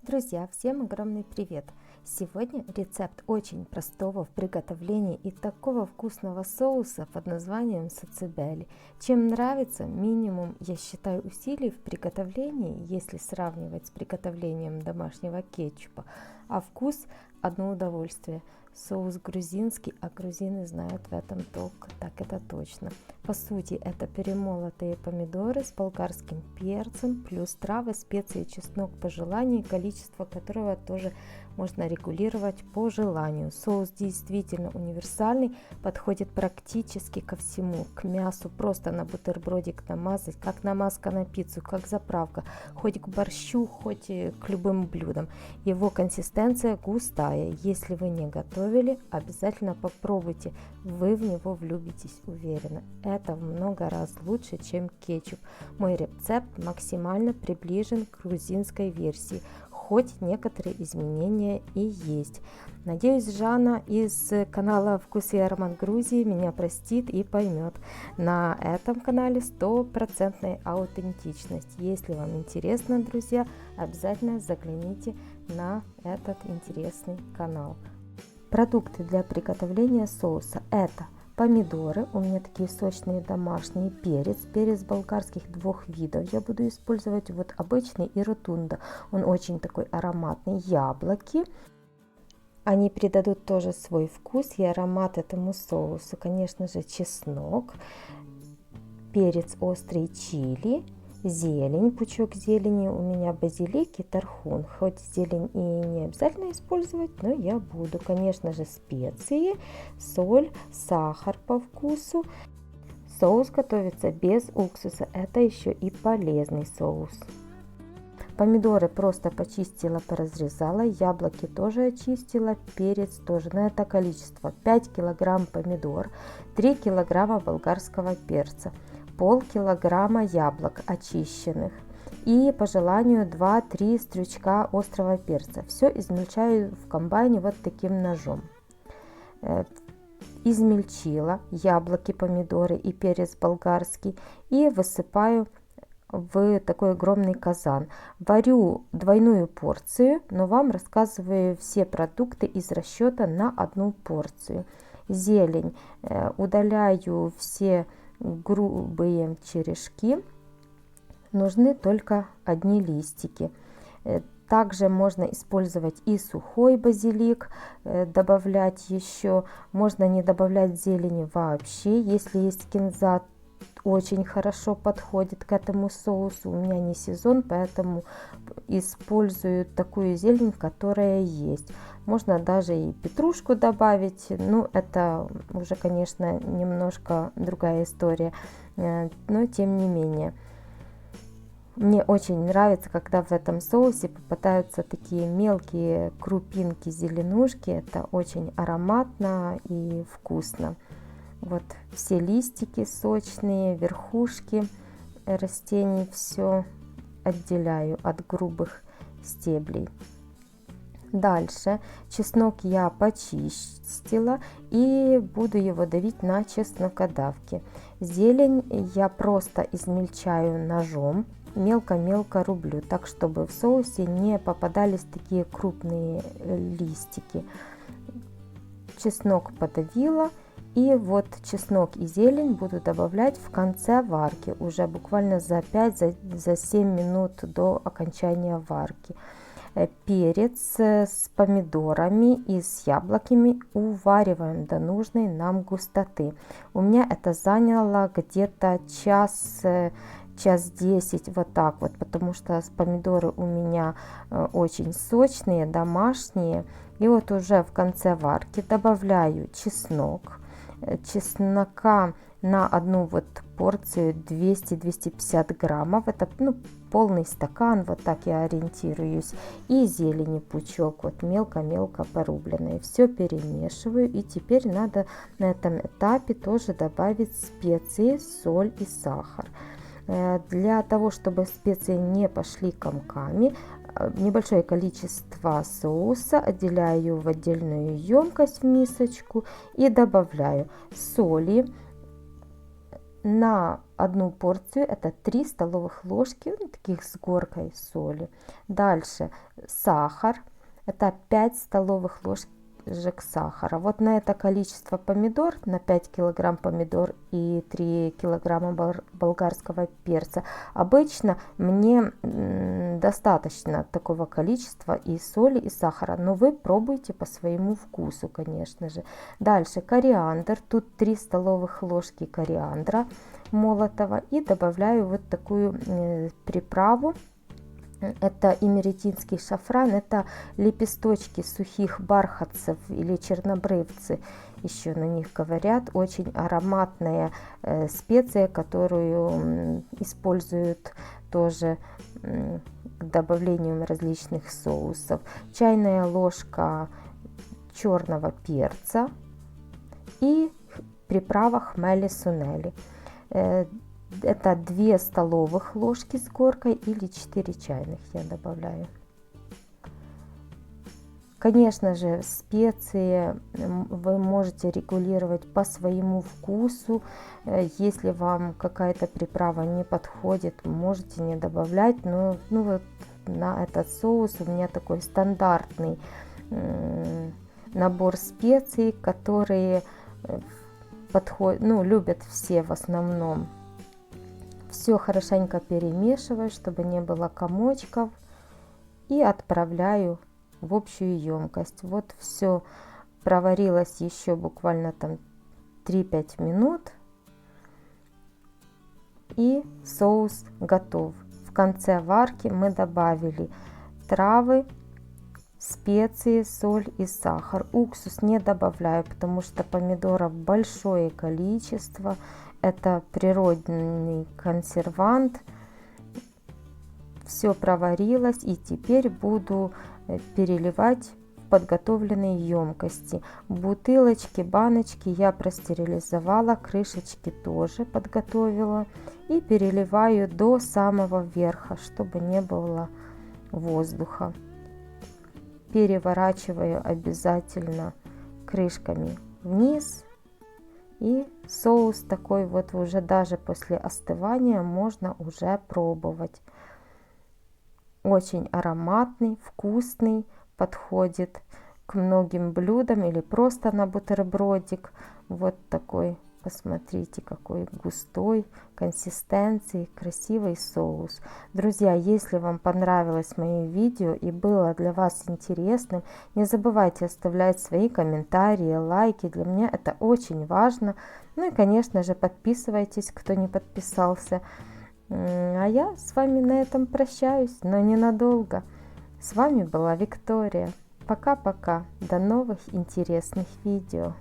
Друзья, всем огромный привет! Сегодня рецепт очень простого в приготовлении и такого вкусного соуса под названием сацебели. Чем нравится, минимум, я считаю, усилий в приготовлении, если сравнивать с приготовлением домашнего кетчупа, а вкус одно удовольствие. Соус грузинский, а грузины знают в этом толк, так это точно. По сути, это перемолотые помидоры с болгарским перцем, плюс травы, специи, чеснок по желанию, количество которого тоже можно регулировать по желанию. Соус действительно универсальный, подходит практически ко всему. К мясу просто на бутербродик намазать, как намазка на пиццу, как заправка, хоть к борщу, хоть к любым блюдам. Его консистенция густая. Если вы не готовили, обязательно попробуйте. Вы в него влюбитесь, уверена. Это в много раз лучше, чем кетчуп. Мой рецепт максимально приближен к грузинской версии, хоть некоторые изменения и есть. Надеюсь, Жанна из канала «Вкус и аромат Грузии» меня простит и поймет. На этом канале стопроцентная аутентичность. Если вам интересно, друзья, обязательно загляните на этот интересный канал. Продукты для приготовления соуса – это помидоры, у меня такие сочные домашние, перец болгарских двух видов, я буду использовать вот обычный и ротунда, он очень такой ароматный, яблоки, они придадут тоже свой вкус и аромат этому соусу, конечно же чеснок, перец острый чили, зелень, пучок зелени, у меня базилик и тархун, хоть зелень и не обязательно использовать, но я буду, конечно же, специи, соль, сахар по вкусу. Соус готовится без уксуса, это еще и полезный соус. Помидоры просто почистила, поразрезала, яблоки тоже очистила, перец тоже на это количество 5 килограмм помидор, 3 килограмма болгарского перца, полкилограмма яблок очищенных и по желанию 2-3 стручка острого перца. Все измельчаю в комбайне вот таким ножом. Измельчила яблоки, помидоры и перец болгарский и высыпаю в такой огромный казан. Варю двойную порцию, но вам рассказываю все продукты из расчета на одну порцию. Зелень удаляю все грубые черешки, нужны только одни листики. Также можно использовать и сухой базилик, добавлять еще, можно не добавлять зелени вообще, если есть кинза, очень хорошо подходит к этому соусу. У меня не сезон, поэтому использую такую зелень, которая есть. Можно даже и петрушку добавить, ну это уже, конечно, немножко другая история, но тем не менее. Мне очень нравится, когда в этом соусе попадаются такие мелкие крупинки зеленушки, это очень ароматно и вкусно. Вот все листики сочные, верхушки растений, все отделяю от грубых стеблей. Дальше чеснок я почистила и буду его давить на чеснокодавке. Зелень я просто измельчаю ножом, мелко-мелко рублю, так чтобы в соусе не попадались такие крупные листики. Чеснок подавила. И вот чеснок и зелень буду добавлять в конце варки, уже буквально за 5-7 минут до окончания варки. Перец с помидорами и с яблоками увариваем до нужной нам густоты. У меня это заняло где-то час 10, вот так вот, потому что помидоры у меня очень сочные, домашние. И вот уже в конце варки добавляю чеснок. Чеснока на одну вот порцию 200-250 граммов, это полный стакан, вот так я ориентируюсь, и зелени пучок, вот мелко-мелко порубленные. Все перемешиваю, и теперь надо на этом этапе тоже добавить специи, соль и сахар. Для того, чтобы специи не пошли комками, небольшое количество соуса отделяю в отдельную емкость, в мисочку, и добавляю соли, на одну порцию это 3 столовых ложки, ну, таких с горкой соли. Дальше сахар, это 5 столовых ложек сахара. Вот на это количество помидор, на 5 килограмм помидор и 3 килограмма болгарского перца, обычно мне достаточно такого количества и соли, и сахара, но вы пробуйте по своему вкусу, конечно же. Дальше кориандр, тут 3 столовых ложки кориандра молотого, и добавляю вот такую приправу. Это имеретинский шафран, это лепесточки сухих бархатцев или чернобрывцы, еще на них говорят. Очень ароматная специя, которую используют тоже к добавлению различных соусов. Чайная ложка черного перца и приправа хмели сунели. Это 2 столовых ложки с горкой или 4 чайных я добавляю. Конечно же, специи вы можете регулировать по своему вкусу. Если вам какая-то приправа не подходит, можете не добавлять. Но вот на этот соус у меня такой стандартный набор специй, которые подходят, любят все в основном. Все хорошенько перемешиваю, чтобы не было комочков, и отправляю в общую емкость. Вот все проварилось еще буквально там 3-5 минут, и соус готов. В конце варки мы добавили травы, специи, соль и сахар. Уксус не добавляю, потому что помидоров большое количество. Это природный консервант. Все проварилось, и теперь буду переливать в подготовленные емкости. Бутылочки, баночки я простерилизовала, крышечки тоже подготовила. И переливаю до самого верха, чтобы не было воздуха. Переворачиваю обязательно крышками вниз. И соус такой вот уже даже после остывания можно уже пробовать. Очень ароматный, вкусный, подходит к многим блюдам или просто на бутербродик. Вот такой, посмотрите, какой густой консистенции, красивый соус. Друзья, если вам понравилось мое видео и было для вас интересным, не забывайте оставлять свои комментарии, лайки. Для меня это очень важно. Ну и, конечно же, подписывайтесь, кто не подписался. А я с вами на этом прощаюсь, но ненадолго. С вами была Виктория. Пока-пока. До новых интересных видео.